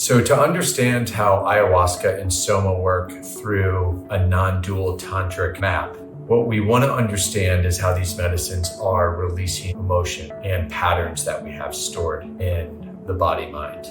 So to understand how ayahuasca and soma work through a non-dual tantric map, what we want to understand is how these medicines are releasing emotion and patterns that we have stored in the body-mind.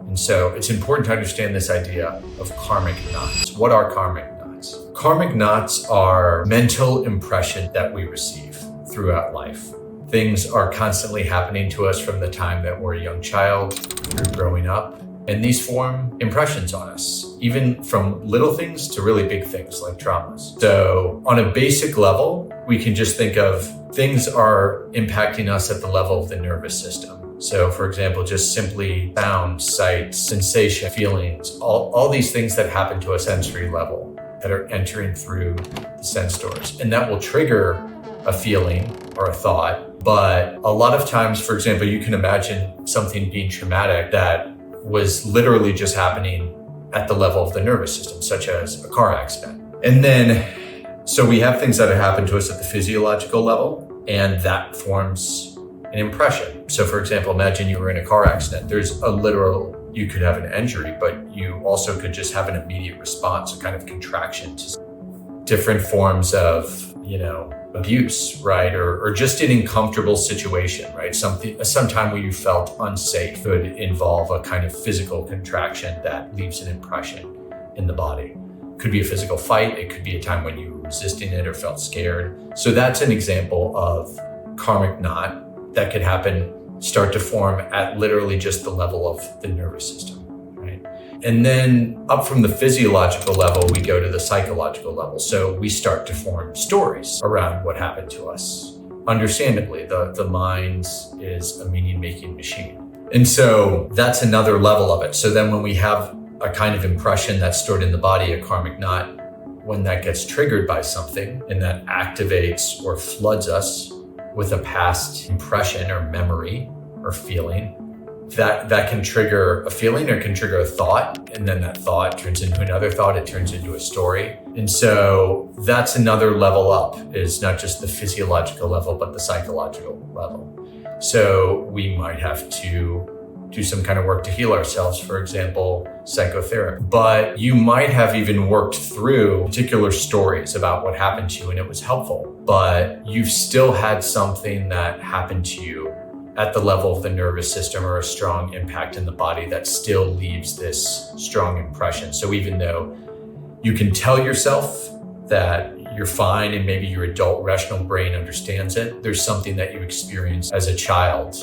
And so it's important to understand this idea of karmic knots. What are karmic knots? Karmic knots are mental impressions that we receive throughout life. Things are constantly happening to us from the time that we're a young child through growing up. And these form impressions on us, even from little things to really big things like traumas. So on a basic level, we can just think of things are impacting us at the level of the nervous system. So for example, just simply sound, sight, sensation, feelings, all these things that happen to a sensory level that are entering through the sense doors. And that will trigger a feeling or a thought. But a lot of times, for example, you can imagine something being traumatic that was literally just happening at the level of the nervous system, such as a car accident. And then, so we have things that have happened to us at the physiological level, and that forms an impression. So for example, imagine you were in a car accident. There's a literal, you could have an injury, but you also could just have an immediate response, a kind of contraction to different forms of, abuse, right? Or just an uncomfortable situation, right? Sometime where you felt unsafe could involve a kind of physical contraction that leaves an impression in the body. Could be a physical fight. It could be a time when you were resisting it or felt scared. So that's an example of karmic knot that could start to form at literally just the level of the nervous system. And then up from the physiological level, we go to the psychological level. So we start to form stories around what happened to us. Understandably, the mind is a meaning-making machine. And so that's another level of it. So then when we have a kind of impression that's stored in the body, a karmic knot, when that gets triggered by something and that activates or floods us with a past impression or memory or feeling, that can trigger a feeling or can trigger a thought. And then that thought turns into another thought. It turns into a story. And so that's another level up, is not just the physiological level, but the psychological level. So we might have to do some kind of work to heal ourselves, for example, psychotherapy. But you might have even worked through particular stories about what happened to you and it was helpful, but you've still had something that happened to you at the level of the nervous system or a strong impact in the body that still leaves this strong impression. So even though you can tell yourself that you're fine and maybe your adult rational brain understands it, there's something that you experienced as a child,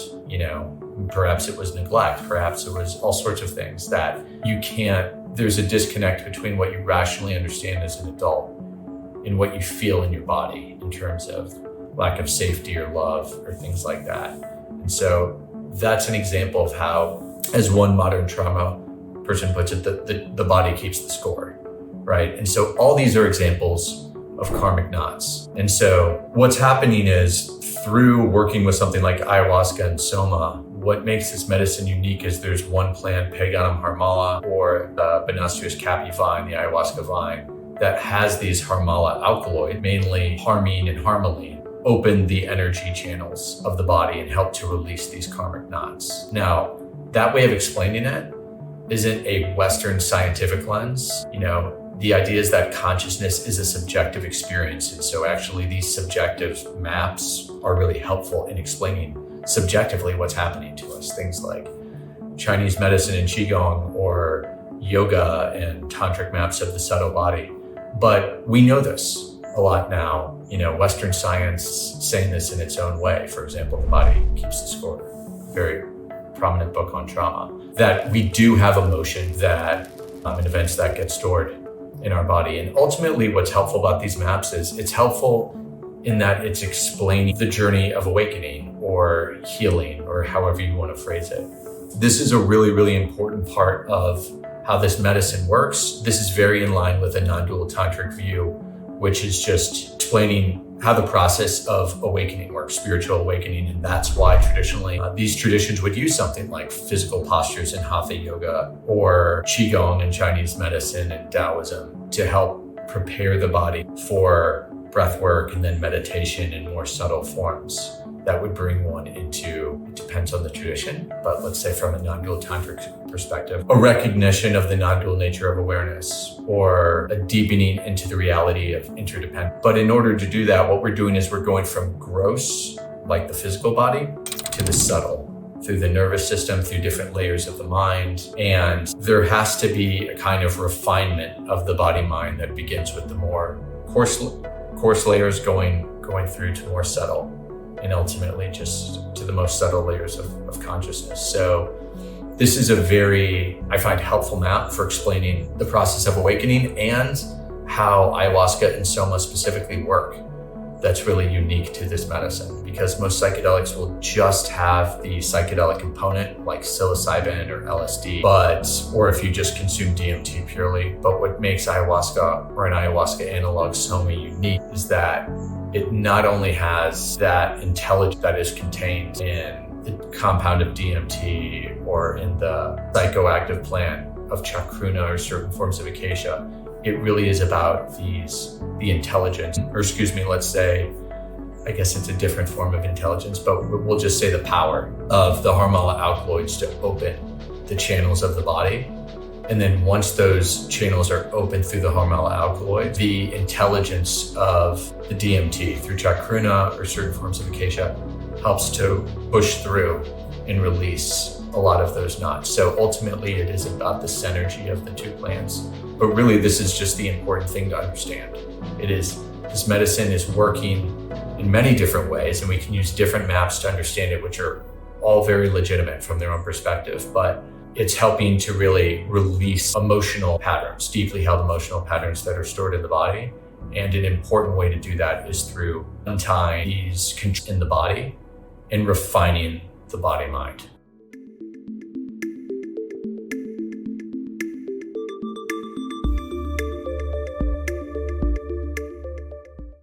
perhaps it was neglect, perhaps it was all sorts of things that there's a disconnect between what you rationally understand as an adult and what you feel in your body in terms of lack of safety or love or things like that. And so that's an example of how, as one modern trauma person puts it, the body keeps the score, right? And so all these are examples of karmic knots. And so what's happening is, through working with something like ayahuasca and soma, what makes this medicine unique is there's one plant, Peganum harmala, or the Banastrius capi vine, the ayahuasca vine, that has these harmala alkaloid, mainly harmine and harmaline, open the energy channels of the body and help to release these karmic knots. Now, that way of explaining it isn't a Western scientific lens. The idea is that consciousness is a subjective experience. And so actually these subjective maps are really helpful in explaining subjectively what's happening to us. Things like Chinese medicine and Qigong, or yoga and tantric maps of the subtle body. But we know this a lot now, Western science saying this in its own way. For example, The Body Keeps the Score, very prominent book on trauma, that we do have emotion that in events that get stored in our body. And ultimately what's helpful about these maps is it's helpful in that it's explaining the journey of awakening or healing, or however you want to phrase it. This is a really, really important part of how this medicine works. This is very in line with a non-dual tantric view, which is just explaining how the process of awakening works, spiritual awakening. And that's why traditionally these traditions would use something like physical postures in Hatha yoga or Qigong in Chinese medicine and Taoism to help prepare the body for breath work and then meditation in more subtle forms. that would bring one into, it depends on the tradition, but let's say from a non-dual tantric perspective, a recognition of the non-dual nature of awareness or a deepening into the reality of interdependence. But in order to do that, what we're doing is we're going from gross, like the physical body, to the subtle, through the nervous system, through different layers of the mind. And there has to be a kind of refinement of the body-mind that begins with the more coarse layers going through to more subtle, and ultimately just to the most subtle layers of consciousness. So this is a very, I find, helpful map for explaining the process of awakening and how ayahuasca and Soma specifically work. That's really unique to this medicine, because most psychedelics will just have the psychedelic component like psilocybin or LSD, or if you just consume DMT purely. But what makes ayahuasca or an ayahuasca analog Soma unique is that it not only has that intelligence that is contained in the compound of DMT or in the psychoactive plant of chacruna or certain forms of acacia. It really is about the intelligence, or let's say, I guess it's a different form of intelligence, but we'll just say the power of the hormonal alkaloids to open the channels of the body. And then once those channels are open through the hormonal alkaloids, the intelligence of the DMT through chacruna or certain forms of acacia helps to push through and release a lot of those knots. So ultimately it is about the synergy of the two plants. But really this is just the important thing to understand. This medicine is working in many different ways, and we can use different maps to understand it, which are all very legitimate from their own perspective, but it's helping to really release emotional patterns, deeply held emotional patterns that are stored in the body. And an important way to do that is through untying these controls in the body and refining the body-mind.